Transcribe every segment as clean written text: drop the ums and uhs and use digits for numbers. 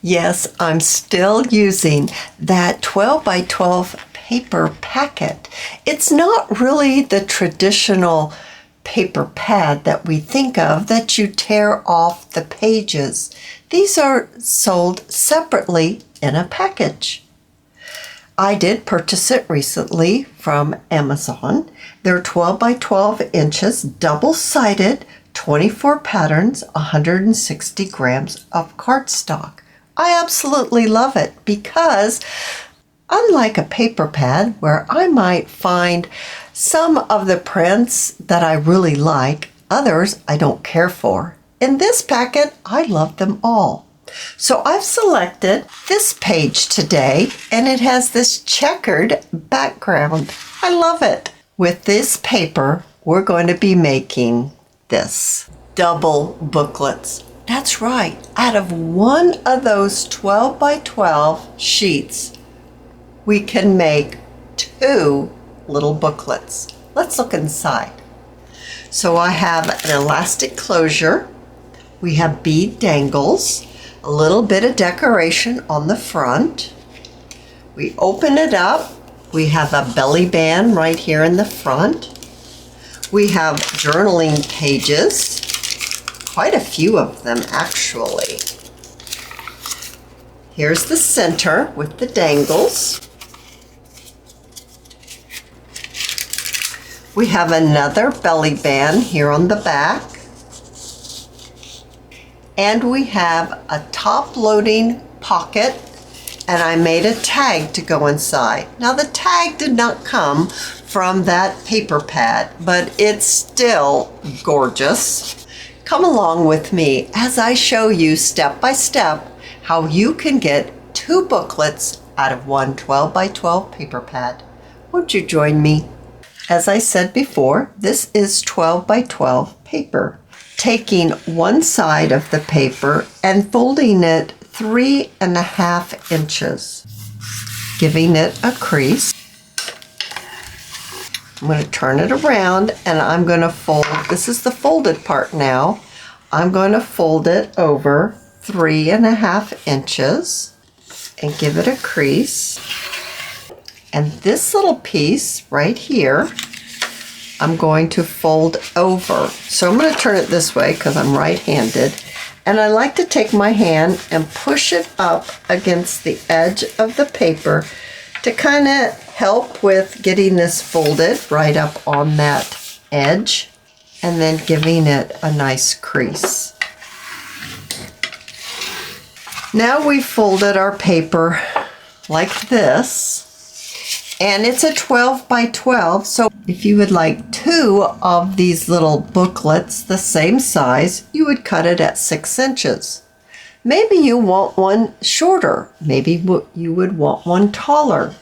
Yes, I'm still using that 12 by 12 paper packet. It's not really the traditional paper pad that we think of that you tear off the pages. These are sold separately in a package. I did purchase it recently from Amazon. They're 12 by 12 inches, double-sided, 24 patterns, 160 grams of cardstock. I absolutely love it because unlike a paper pad where I might find some of the prints that I really like, others I don't care for, in this packet I love them all. So I've selected this page today and it has this checkered background. I love it. With this paper, we're going to be making this double booklets. That's right. Out of one of those 12 by 12 sheets, we can make 2 little booklets. Let's look inside. So I have an elastic closure. We have bead dangles, a little bit of decoration on the front. We open it up. We have a belly band right here in the front. We have journaling pages, quite a few of them actually. Here's the center with the dangles. We have another belly band here on the back. And we have a top-loading pocket, and I made a tag to go inside. Now the tag did not come from that paper pad, but it's still gorgeous. Come along with me as I show you step by step how you can get 2 booklets out of one 12 by 12 paper pad. Won't you join me? As I said before, this is 12 by 12 paper. Taking one side of the paper and folding it 3.5 inches, giving it a crease. I'm going to turn it around and I'm going to fold, this is the folded part now, I'm going to fold it over 3.5 inches and give it a crease. And this little piece right here, I'm going to fold over. So I'm going to turn it this way because I'm right-handed. And I like to take my hand and push it up against the edge of the paper to kind of help with getting this folded right up on that edge and then giving it a nice crease. Now we've folded our paper like this. And it's a 12 by 12, so if you would like 2 of these little booklets the same size, you would cut it at 6 inches. Maybe you want one shorter. Maybe you would want one taller.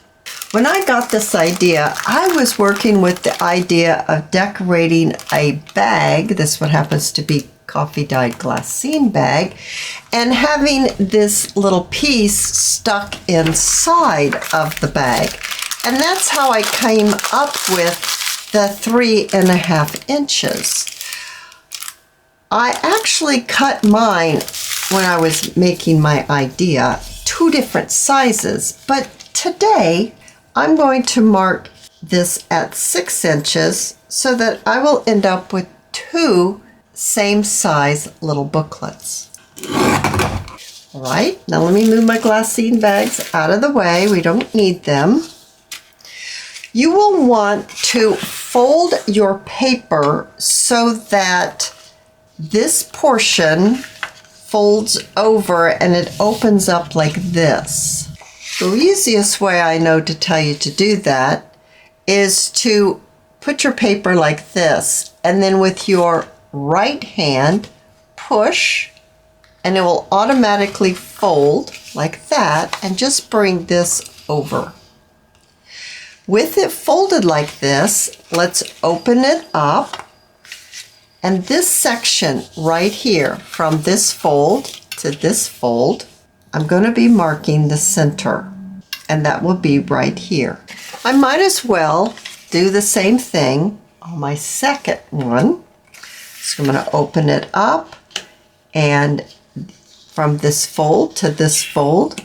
When I got this idea, I was working with the idea of decorating a bag. This one happens to be coffee dyed glassine bag, and having this little piece stuck inside of the bag. And that's how I came up with the 3.5 inches. I actually cut mine when I was making my idea 2 different sizes, but today I'm going to mark this at 6 inches so that I will end up with 2 same size little booklets. All right, now let me move my glassine bags out of the way. We don't need them. You will want to fold your paper so that this portion folds over and it opens up like this. The easiest way I know to tell you to do that is to put your paper like this and then with your right hand push and it will automatically fold like that and just bring this over. With it folded like this, let's open it up, and this section right here from this fold to this fold, I'm going to be marking the center, and that will be right here. I might as well do the same thing on my second one. So I'm going to open it up and from this fold to this fold.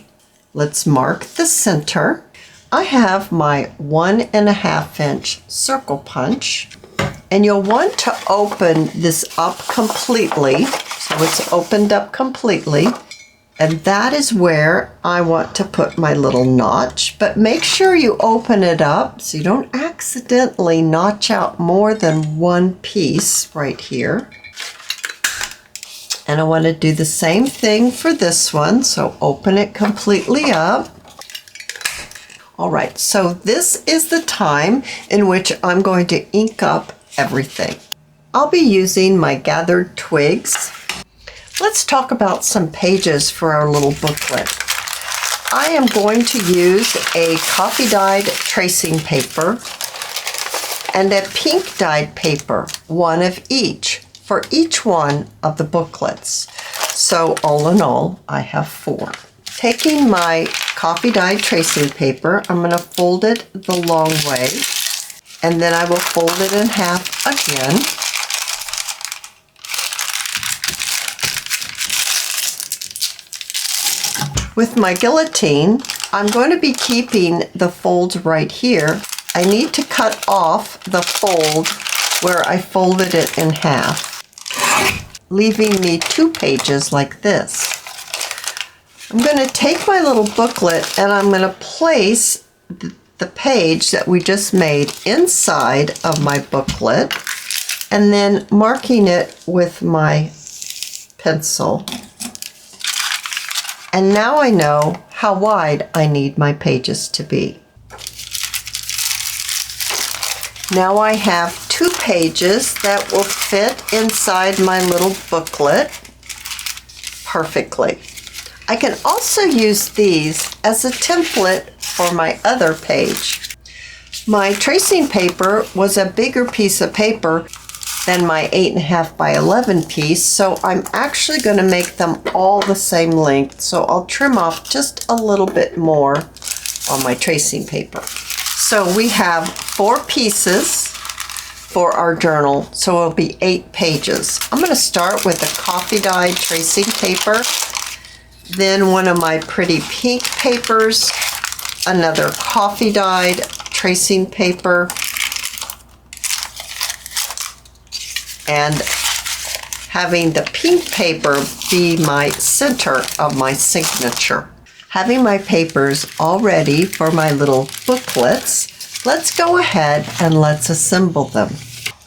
Let's mark the center. I have my 1.5 inch circle punch, and you'll want to open this up completely, so it's opened up completely, and that is where I want to put my little notch. But make sure you open it up so you don't accidentally notch out more than one piece right here. And I want to do the same thing for this one, so open it completely up. All right, so this is the time in which I'm going to ink up everything. I'll be using my gathered twigs. Let's talk about some pages for our little booklet. I am going to use a coffee dyed tracing paper and a pink dyed paper, one of each, for each one of the booklets. So all in all, I have 4. Taking my coffee dyed tracing paper, I'm going to fold it the long way, and then I will fold it in half again. With my guillotine, I'm going to be keeping the folds right here. I need to cut off the fold where I folded it in half, leaving me 2 pages like this. I'm going to take my little booklet and I'm going to place the page that we just made inside of my booklet, and then marking it with my pencil. And now I know how wide I need my pages to be. Now I have 2 pages that will fit inside my little booklet perfectly. I can also use these as a template for my other page. My tracing paper was a bigger piece of paper than my 8.5 by 11 piece, so I'm actually going to make them all the same length. So I'll trim off just a little bit more on my tracing paper. So we have 4 pieces for our journal, so it'll be 8 pages. I'm going to start with a coffee dyed tracing paper, then one of my pretty pink papers, another coffee dyed tracing paper, and having the pink paper be my center of my signature. Having my papers all ready for my little booklets, let's go ahead and let's assemble them.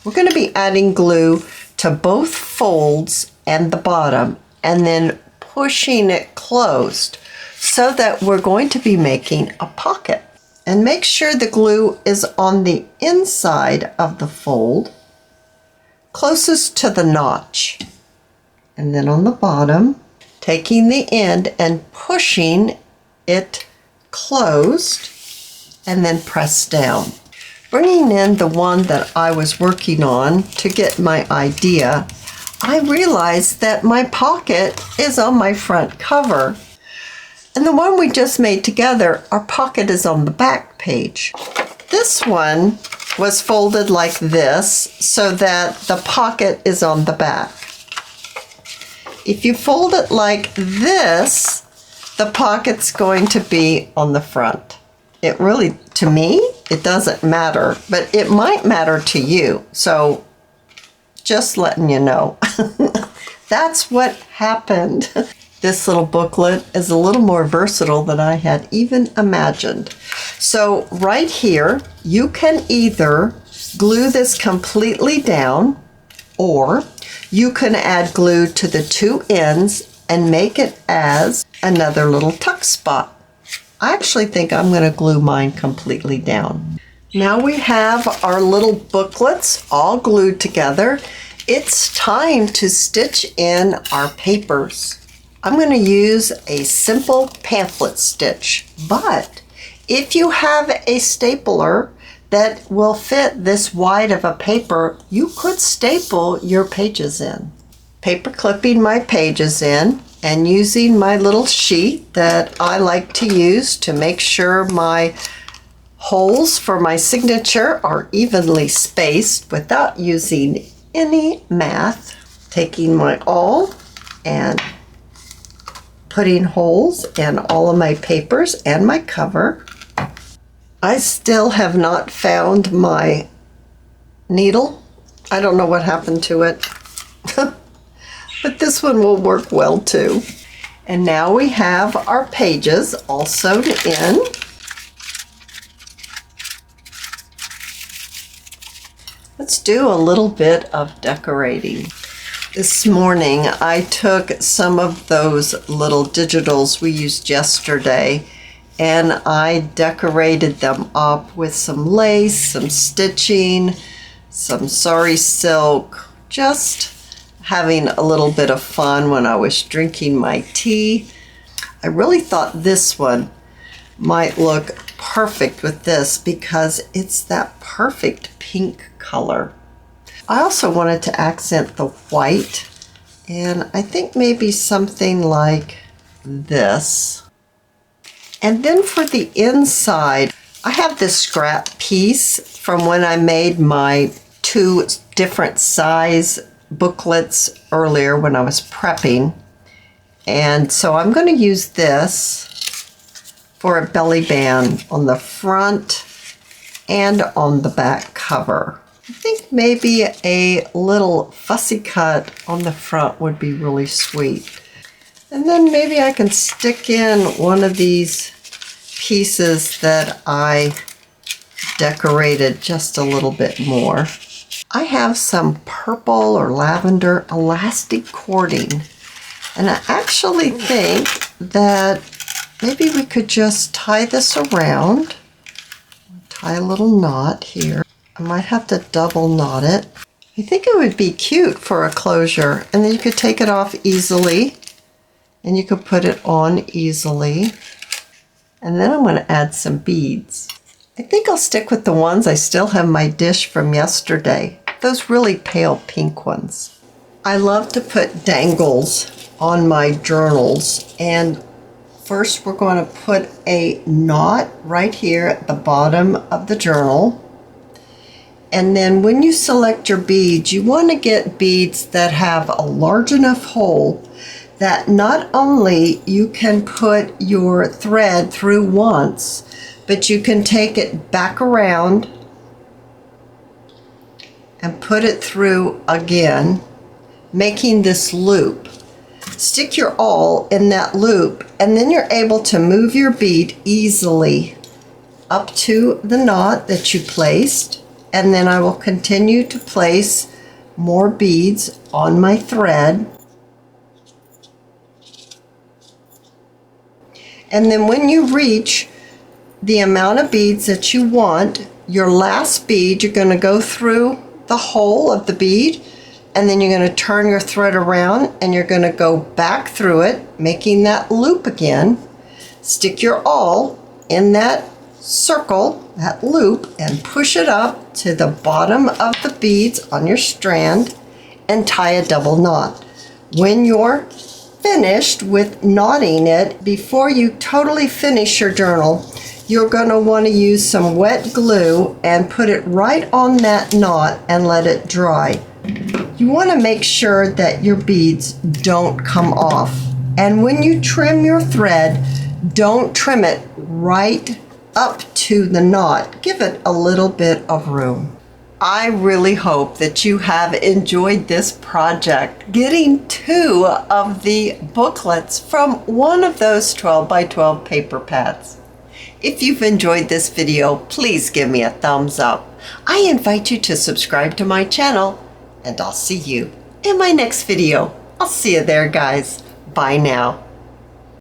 We're going to be adding glue to both folds and the bottom, and then pushing it closed so that we're going to be making a pocket. And make sure the glue is on the inside of the fold, closest to the notch. And then on the bottom, taking the end and pushing it closed, and then press down. Bringing in the one that I was working on to get my idea, I realized that my pocket is on my front cover. And the one we just made together, our pocket is on the back page. This one was folded like this so that the pocket is on the back. If you fold it like this, the pocket's going to be on the front. It really, to me, it doesn't matter, but it might matter to you. So just letting you know. That's what happened. This little booklet is a little more versatile than I had even imagined. So right here, you can either glue this completely down, or you can add glue to the 2 ends and make it as another little tuck spot. I actually think I'm going to glue mine completely down. Now we have our little booklets all glued together. It's time to stitch in our papers. I'm going to use a simple pamphlet stitch, but if you have a stapler that will fit this wide of a paper, you could staple your pages in. Paper clipping my pages in and using my little sheet that I like to use to make sure my holes for my signature are evenly spaced without using any math. Taking my awl and putting holes in all of my papers and my cover. I still have not found my needle. I don't know what happened to it. But this one will work well too. And now we have our pages all sewed in. Let's do a little bit of decorating. This morning I took some of those little digitals we used yesterday and I decorated them up with some lace, some stitching, some sari silk, just having a little bit of fun when I was drinking my tea. I really thought this one might look perfect with this because it's that perfect pink color. I also wanted to accent the white, and I think maybe something like this. And then for the inside, I have this scrap piece from when I made my 2 different size booklets earlier when I was prepping. And so I'm going to use this for a belly band on the front and on the back cover. I think maybe a little fussy cut on the front would be really sweet. And then maybe I can stick in one of these pieces that I decorated just a little bit more. I have some purple or lavender elastic cording, and I actually think that maybe we could just tie this around. Tie a little knot here. I might have to double knot it. I think it would be cute for a closure, and then you could take it off easily and you could put it on easily. And then I'm going to add some beads. I think I'll stick with the ones I still have in my dish from yesterday, those really pale pink ones. I love to put dangles on my journals, and first we're going to put a knot right here at the bottom of the journal. And then when you select your beads, you want to get beads that have a large enough hole that not only you can put your thread through once, but you can take it back around and put it through again, making this loop. Stick your awl in that loop, and then you're able to move your bead easily up to the knot that you placed. And then I will continue to place more beads on my thread. And then when you reach the amount of beads that you want, your last bead, you're going to go through the hole of the bead, and then you're going to turn your thread around and you're going to go back through it, making that loop again. Stick your awl in that circle, that loop, and push it up to the bottom of the beads on your strand and tie a double knot. When you're finished with knotting it, before you totally finish your journal, you're going to want to use some wet glue and put it right on that knot and let it dry. You want to make sure that your beads don't come off. And when you trim your thread, don't trim it right up to the knot. Give it a little bit of room. I really hope that you have enjoyed this project, getting 2 of the booklets from one of those 12 by 12 paper pads. If you've enjoyed this video, please give me a thumbs up. I invite you to subscribe to my channel, and I'll see you in my next video. I'll see you there, guys. Bye now.